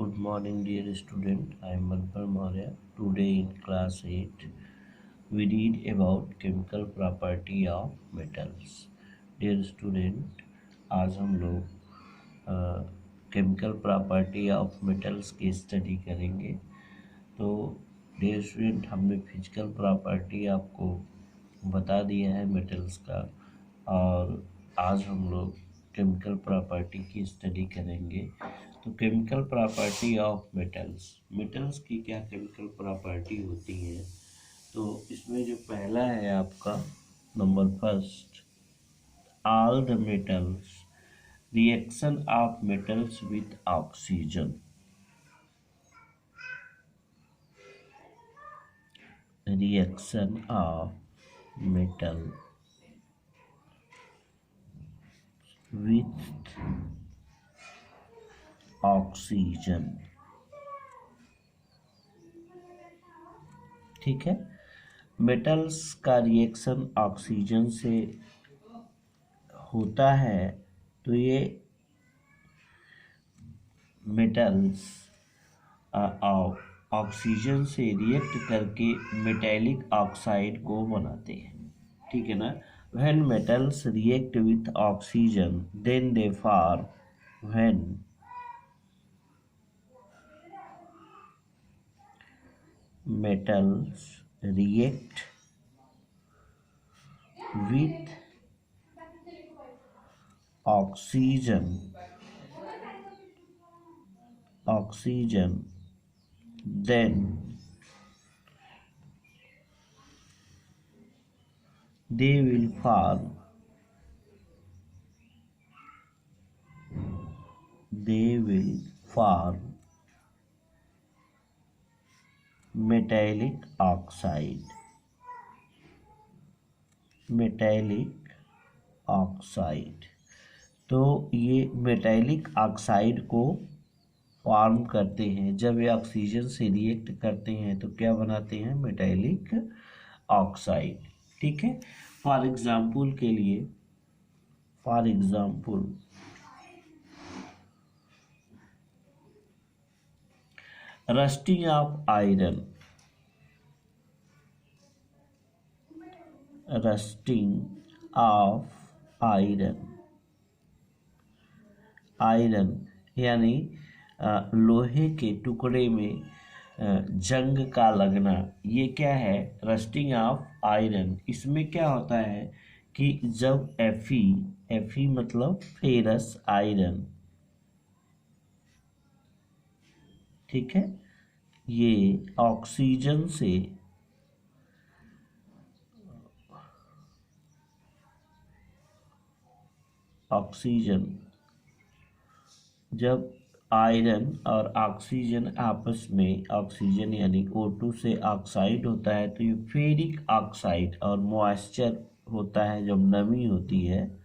Good morning, dear student. I am Manpal Maurya. Today in class 8, we read about chemical property of metals. Dear student, आज हम लोग chemical property of metals की study करेंगे। तो dear student, हमने physical property आपको बता दिया है मेटल्स का, और आज हम लोग केमिकल प्रॉपर्टी की स्टडी करेंगे। तो केमिकल प्रॉपर्टी ऑफ मेटल्स की क्या केमिकल प्रॉपर्टी होती है। तो इसमें जो पहला है आपका number first, all the metals, reaction of metals with oxygen. Reaction of metal with oxygen. ठीक है, मेटल्स का रिएक्शन ऑक्सीजन से होता है। तो ये मेटल्स ऑक्सीजन से रिएक्ट करके मेटेलिक ऑक्साइड को बनाते हैं। ठीक है ना। When metals react with oxygen then they form, when metals react with oxygen then they will form metallic oxide। तो ये मेटेलिक ऑक्साइड को फॉर्म करते हैं। जब ये ऑक्सीजन से रिएक्ट करते हैं तो क्या बनाते हैं, मेटेलिक ऑक्साइड। ठीक है। फॉर एग्जाम्पल के लिए, रस्टिंग ऑफ आयरन, आयरन यानी लोहे के टुकड़े में जंग का लगना, ये क्या है, रस्टिंग ऑफ आयरन। इसमें क्या होता है कि जब Fe मतलब फेरस आयरन, ठीक है, ये ऑक्सीजन जब आयरन और ऑक्सीजन आपस में, ऑक्सीजन यानी O2 से ऑक्साइड होता है, तो ये फेरिक ऑक्साइड और मॉइस्चर होता है। जब नमी होती है,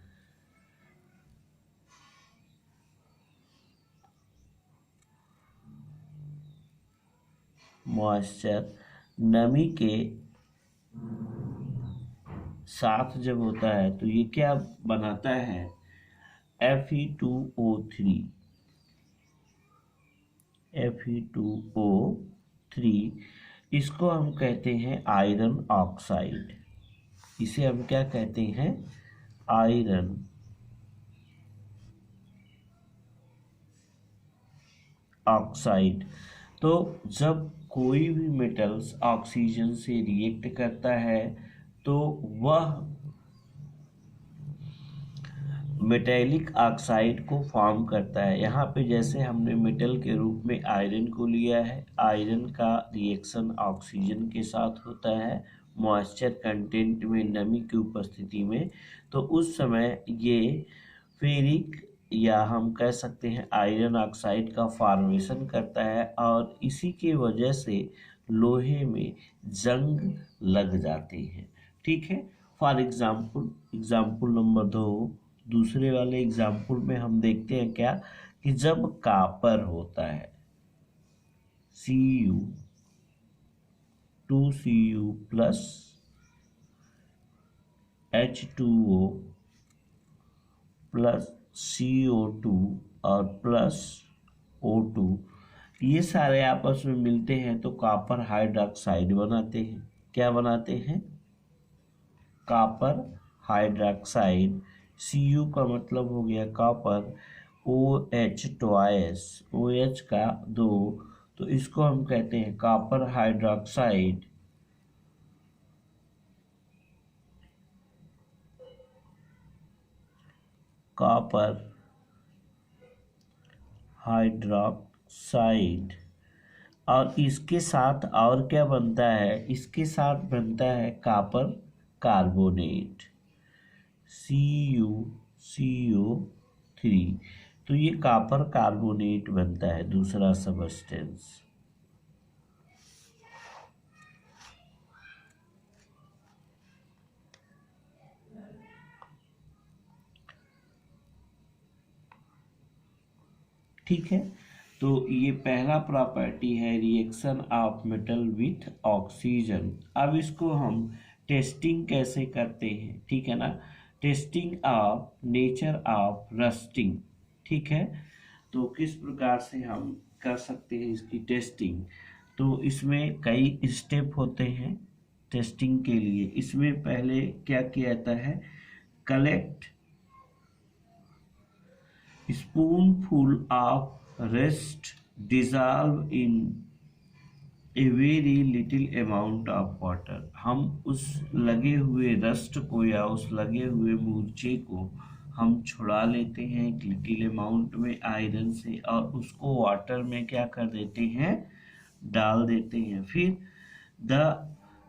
मॉइस्चर नमी के साथ जब होता है तो ये क्या बनाता है, Fe2O3। इसको हम कहते हैं आयरन ऑक्साइड। इसे हम क्या कहते हैं, आयरन ऑक्साइड। तो जब कोई भी मेटल्स ऑक्सीजन से रिएक्ट करता है तो वह मेटेलिक ऑक्साइड को फॉर्म करता है। यहाँ पे जैसे हमने मेटल के रूप में आयरन को लिया है, आयरन का रिएक्शन ऑक्सीजन के साथ होता है मॉइस्चर कंटेंट में, नमी की उपस्थिति में। तो उस समय ये फेरिक या हम कह सकते हैं आयरन ऑक्साइड का फॉर्मेशन करता है, और इसी के वजह से लोहे में जंग लग जाती है। ठीक है। फॉर एग्जाम्पल नंबर 2, दूसरे वाले एग्जाम्पल में हम देखते हैं क्या, कि जब कॉपर होता है, Cu 2Cu plus H2O plus CO2 और प्लस O2, ये सारे आपस में मिलते हैं तो कॉपर हाइड्रोक्साइड बनाते हैं। क्या बनाते हैं? Copper hydroxide. Cu का मतलब हो गया कॉपर, OH ट्वाइस, OH का दो, तो इसको हम कहते हैं कॉपर हाइड्रोक्साइड। Copper hydroxide. और इसके साथ और क्या बनता है? इसके साथ बनता है कॉपर कार्बोनेट, CuCO3। तो ये कॉपर कार्बोनेट बनता है, दूसरा सबस्टेंस। ठीक है, तो ये पहला प्रॉपर्टी है reaction of metal with oxygen. अब इसको हम टेस्टिंग कैसे करते हैं, ठीक है ना? Testing of nature of rusting. ठीक है, तो किस प्रकार से हम कर सकते हैं इसकी टेस्टिंग? तो इसमें कई स्टेप होते हैं टेस्टिंग के लिए। इसमें पहले क्या किया जाता है? Collect spoonful of rest dissolve in a very little amount of water। हम उस लगे हुए रस्ट को या उस लगे हुए मूर्छे को हम छुड़ा लेते हैं एक लिटिल अमाउंट में आयरन से, और उसको वाटर में क्या कर देते हैं? डाल देते हैं। फिर the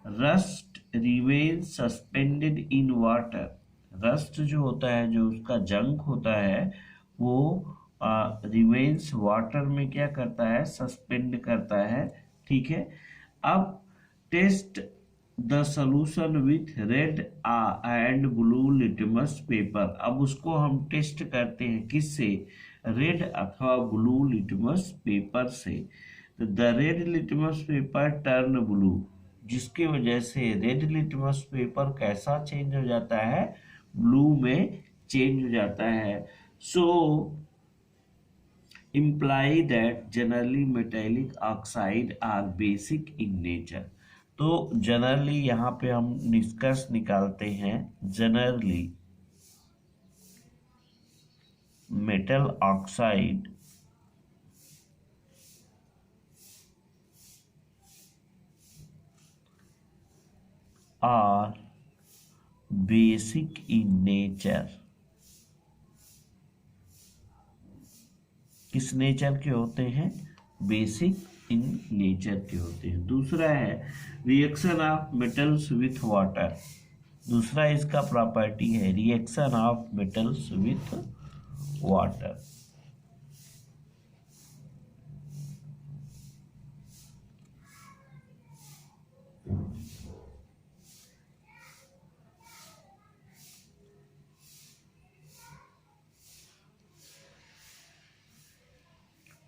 rust remain suspended in water. Rust जो होता है, जो उसका जंक होता है, वो रिमेन्स वाटर में क्या करता है? सस्पेंड करता है। ठीक है, अब test the solution with red and blue litmus paper. अब उसको हम टेस्ट करते हैं किससे? रेड अथवा ब्लू लिटमस पेपर से। तो the red litmus paper turn blue, जिसकी वजह से रेड लिटमस पेपर कैसा चेंज हो जाता है? ब्लू में चेंज हो जाता है। सो imply that generally metallic oxide are basic in nature। तो जनरली यहाँ पे हम निष्कर्ष निकालते हैं, generally metal oxide are basic in nature. किस नेचर के होते हैं? बेसिक इन नेचर के होते हैं। दूसरा है reaction of metals with water. दूसरा इसका प्रॉपर्टी है reaction of metals with water.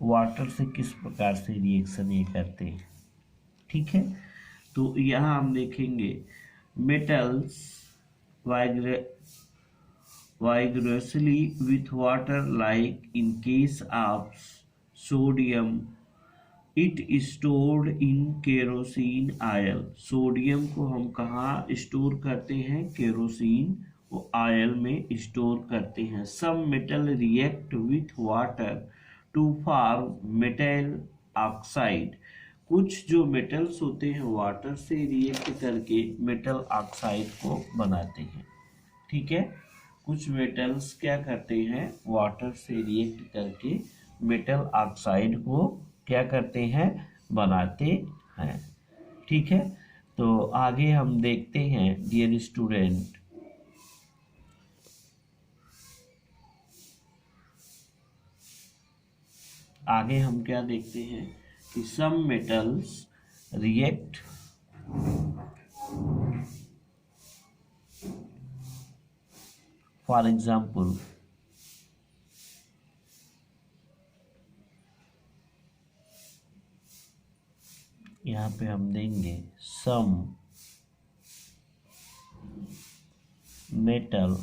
Water से किस प्रकार से रिएक्शन ये करते हैं? ठीक है, तो यहाँ हम देखेंगे metals vigorously with water, like in case of sodium it is stored in kerosene oil। Sodium को हम कहाँ स्टोर करते हैं? केरोसिन ऑयल में स्टोर करते हैं। Some metal react with water to form metal oxide. कुछ जो मेटल्स होते हैं वाटर से रिएक्ट करके मेटल ऑक्साइड को बनाते हैं। ठीक है, कुछ मेटल्स क्या करते हैं? वाटर से रिएक्ट करके मेटल ऑक्साइड को क्या करते हैं? बनाते हैं। ठीक है, तो आगे हम देखते हैं डियर स्टूडेंट, आगे हम क्या देखते हैं कि some metals react for example यहाँ पे हम देंगे some metal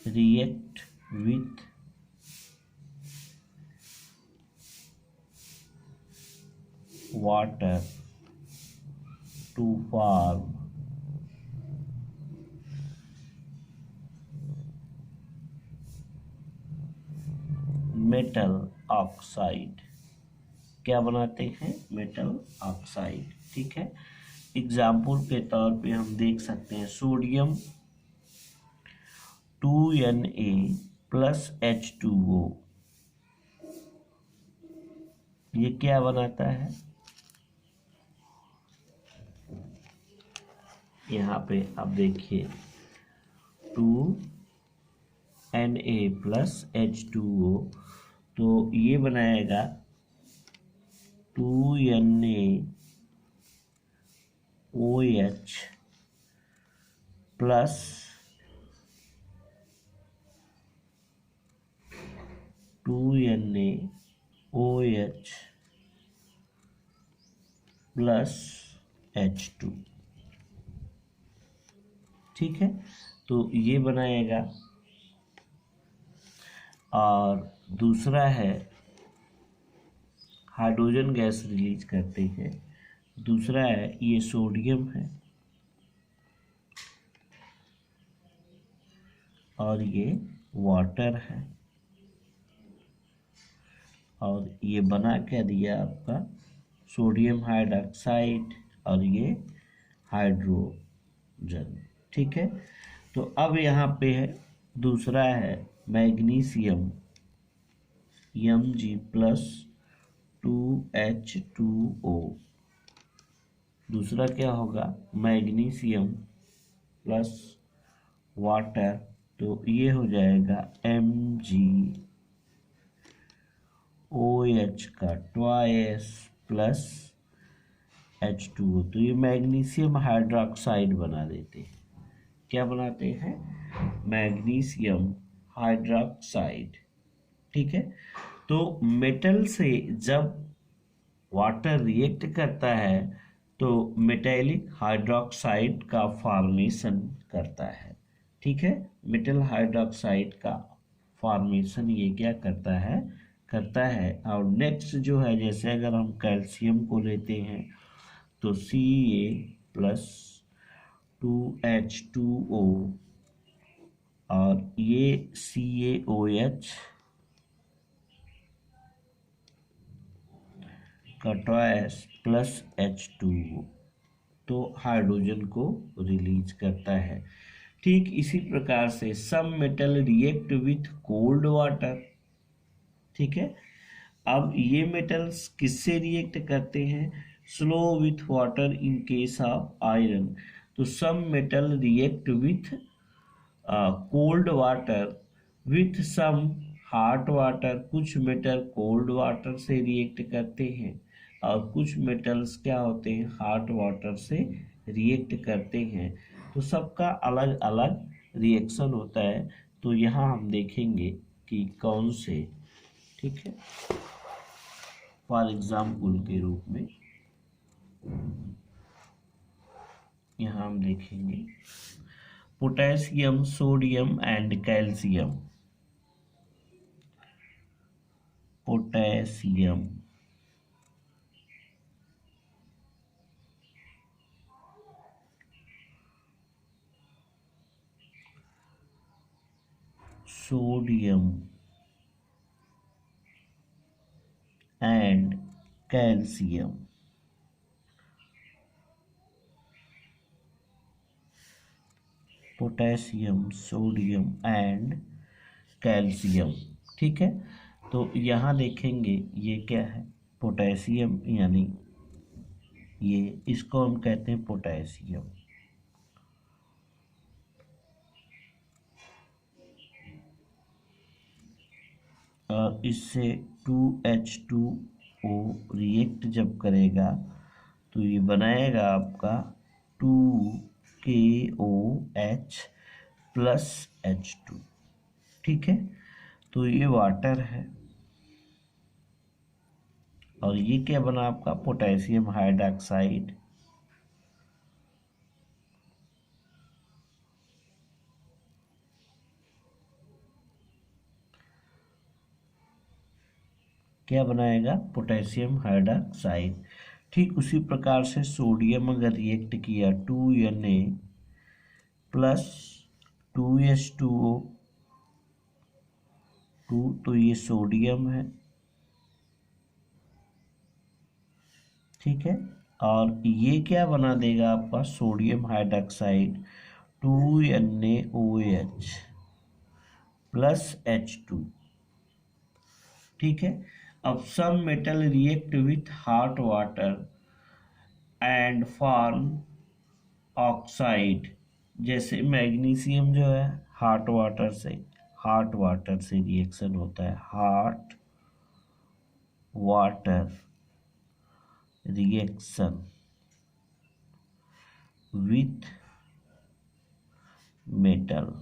react with water to form metal oxide. क्या बनाते हैं? Metal oxide. ठीक है, एग्जाम्पल के तौर पे हम देख सकते हैं सोडियम 2Na प्लस H2O, ये क्या बनाता है? यहाँ पे आप देखिए 2Na प्लस H2O, तो ये बनाएगा 2NaOH plus 2NaOH plus H2। ठीक है, तो ये बनाएगा। और दूसरा है हाइड्रोजन गैस रिलीज करते हैं। दूसरा है ये सोडियम है और ये वाटर है, और ये बना क्या दिया आपका? सोडियम हाइड्रॉक्साइड और ये हाइड्रोजन। ठीक है, तो अब यहाँ पे है दूसरा है मैग्नीशियम Mg प्लस 2H2O। दूसरा क्या होगा? मैग्नीशियम प्लस वाटर, तो ये हो जाएगा MgOH का ट्वाइस प्लस H2O, तो ये मैग्नीशियम हाइड्रोक्साइड बना देते हैं। क्या बनाते हैं? Magnesium hydroxide. ठीक है, तो मेटल से जब वाटर रिएक्ट करता है तो मेटेलिक हाइड्रोक्साइड का फॉर्मेशन करता है। ठीक है, मेटल हाइड्रोक्साइड का फॉर्मेशन ये क्या करता है। और नेक्स्ट जो है, जैसे अगर हम कैल्शियम को लेते हैं तो Ca प्लस 2H2O और ये CaOH का ट्वाइस प्लस H2O, तो हाइड्रोजन को रिलीज करता है। ठीक इसी प्रकार से some metal react with cold water. ठीक है, अब ये मेटल्स किससे रिएक्ट करते हैं? Slow with water in case of iron. तो some metal react with cold water with some hot water. कुछ मेटल कोल्ड वाटर से रिएक्ट करते हैं और कुछ मेटल्स क्या होते हैं? हॉट वाटर से रिएक्ट करते हैं। तो सबका अलग अलग रिएक्शन होता है, तो यहाँ हम देखेंगे कि कौन से। ठीक है, फॉर एग्जाम्पल के रूप में यहाँ हम देखेंगे potassium, sodium and calcium. Potassium, sodium and calcium. Potassium, sodium and calcium. ठीक है, तो यहाँ देखेंगे ये क्या है? पोटेशियम, यानी ये इसको हम कहते हैं पोटेशियम। और इससे 2H2O रिएक्ट जब करेगा तो ये बनाएगा आपका 2KOH प्लस H2। ठीक है, तो ये वाटर है और ये क्या बना आपका? Potassium hydroxide. क्या बनाएगा? Potassium hydroxide. ठीक उसी प्रकार से सोडियम अगर रिएक्ट किया 2Na प्लस 2H2O, तो ये सोडियम है, ठीक है। और ये क्या बना देगा आपका? Sodium hydroxide 2NaOH plus H2, ठीक है। अब some metal react with hot water and form oxide, जैसे मैग्नीशियम जो है हॉट वाटर से रिएक्शन होता है, hot water reaction with metal,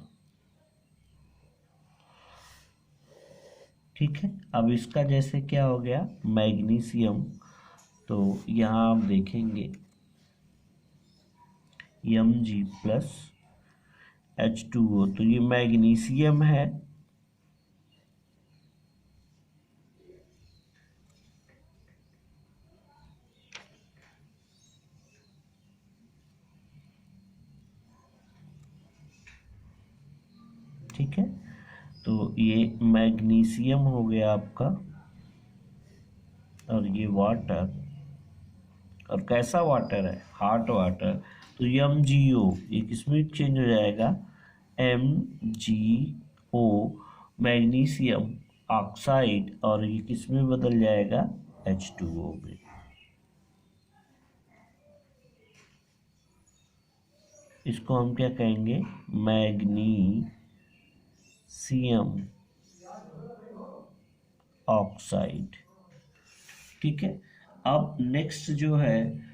ठीक है। अब इसका जैसे क्या हो गया? मैग्नीशियम, तो यहाँ आप देखेंगे Mg प्लस H2O, तो ये मैग्नीशियम है, ठीक है। तो ये मैग्नीशियम हो गया आपका, और ये वाटर, और कैसा वाटर है? हॉट वाटर, तो MgO ये किसमें चेंज हो जाएगा? MgO, मैग्नीशियम ऑक्साइड, और ये किसमें बदल जाएगा? H2O में। इसको हम क्या कहेंगे? मैग्नीशियम ऑक्साइड, ठीक है। अब नेक्स्ट जो है,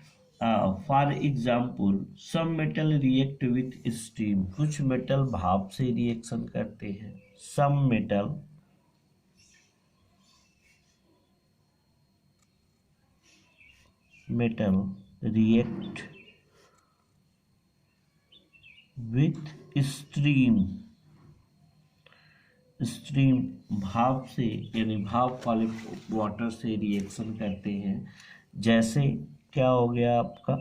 for example some metal react with steam, कुछ मेटल भाप से रिएक्शन करते हैं। Some metal react with stream भाप से, यानी भाप वाले वाटर से रिएक्शन करते हैं। जैसे क्या हो गया आपका?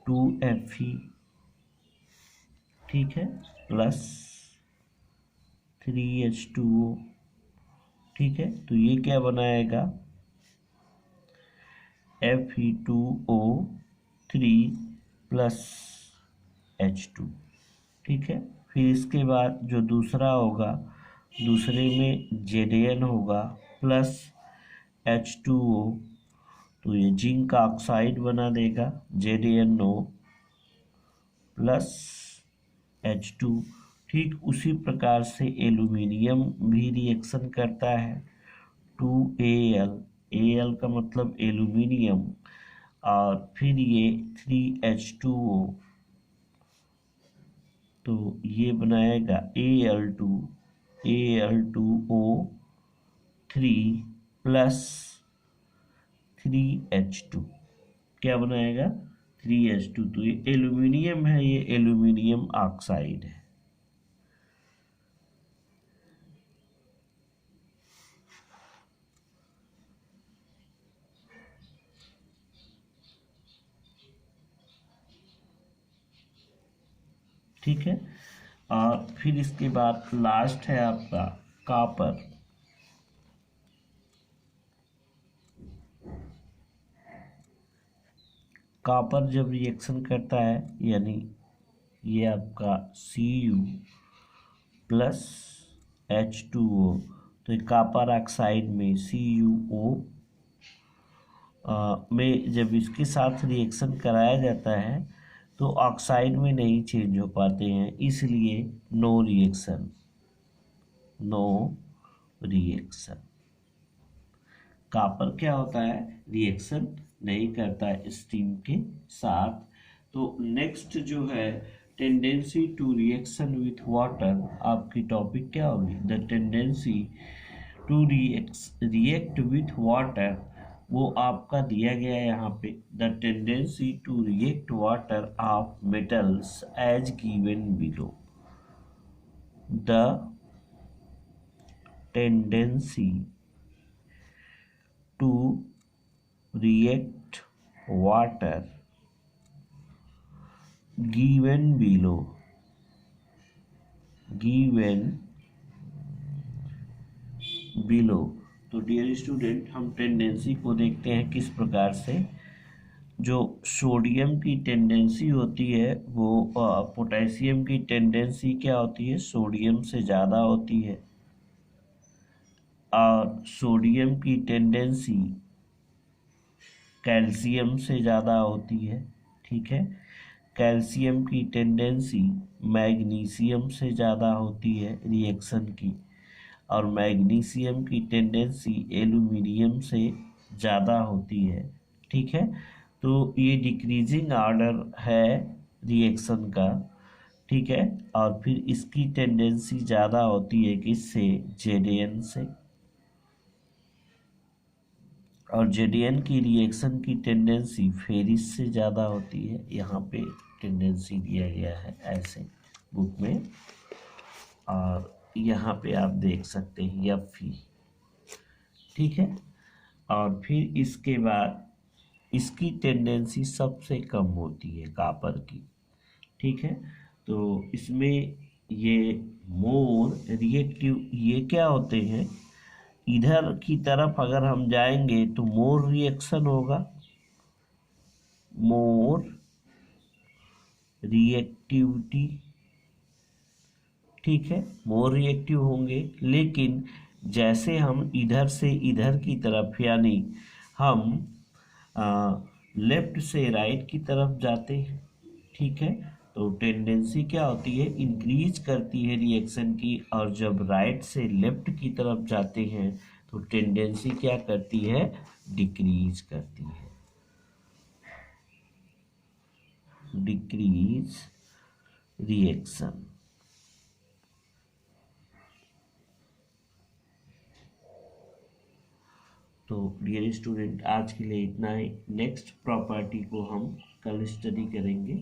2Fe, ठीक है, प्लस 3H2O, ठीक है। तो ये क्या बनाएगा? Fe2O3 प्लस H2, ठीक है। फिर इसके बाद जो दूसरा होगा, दूसरे में Zn होगा प्लस H2O, तो ये जिंक ऑक्साइड बना देगा, ZnO प्लस H2। ठीक उसी प्रकार से एल्यूमिनियम भी रिएक्शन करता है, 2Al, Al का मतलब एल्यूमिनियम, और फिर ये 3H2O, तो ये बनाएगा Al2O3 प्लस 3H2, क्या बनाएगा? 3H2, तो ये एल्यूमिनियम है, ये एल्यूमिनियम ऑक्साइड है, ठीक है। और फिर इसके बाद लास्ट है आपका कॉपर। कॉपर जब रिएक्शन करता है, यानी ये आपका Cu प्लस H2O, तो कॉपर ऑक्साइड में CuO में जब इसके साथ रिएक्शन कराया जाता है तो ऑक्साइड में नहीं चेंज हो पाते हैं, इसलिए नो रिएक्शन। कॉपर क्या होता है? रिएक्शन नहीं करता है स्टीम के साथ। तो नेक्स्ट जो है tendency to reaction with water, आपकी टॉपिक क्या होगी? The tendency to react with water, वो आपका दिया गया है यहाँ पे, the tendency to react water of metals as given below. The tendency to react water given below तो डियर स्टूडेंट, हम टेंडेंसी को देखते हैं किस प्रकार से। जो सोडियम की टेंडेंसी होती है वो पोटेशियम की टेंडेंसी क्या होती है, सोडियम से ज़्यादा होती है। और सोडियम की टेंडेंसी कैल्शियम से ज़्यादा होती है। ठीक है, कैल्शियम की टेंडेंसी मैग्नीशियम से ज़्यादा होती है रिएक्शन की, और मैग्नीशियम की टेंडेंसी एल्यूमिनियम से ज़्यादा होती है। ठीक है, तो ये डिक्रीजिंग ऑर्डर है रिएक्शन का। ठीक है, और फिर इसकी टेंडेंसी ज़्यादा होती है किससे, जेडेएन से। और जेडीएन की रिएक्शन की टेंडेंसी फेरिस से ज़्यादा होती है। यहाँ पे टेंडेंसी दिया गया है ऐसे बुक में, और यहाँ पे आप देख सकते हैं Fe। ठीक है, और फिर इसके बाद इसकी टेंडेंसी सबसे कम होती है कॉपर की। ठीक है, तो इसमें ये मोर रिएक्टिव, ये क्या होते हैं, इधर की तरफ अगर हम जाएंगे तो मोर रिएक्शन होगा, मोर रिएक्टिविटी। ठीक है, मोर रिएक्टिव होंगे। लेकिन जैसे हम इधर से इधर की तरफ, यानी हम लेफ्ट से राइट की तरफ जाते हैं, ठीक है, तो टेंडेंसी क्या होती है, इंक्रीज करती है रिएक्शन की। और जब राइट से लेफ्ट की तरफ जाते हैं तो टेंडेंसी क्या करती है, डिक्रीज करती है, डिक्रीज रिएक्शन। तो डियर स्टूडेंट, आज के लिए इतना ही। नेक्स्ट प्रॉपर्टी को हम कल स्टडी करेंगे।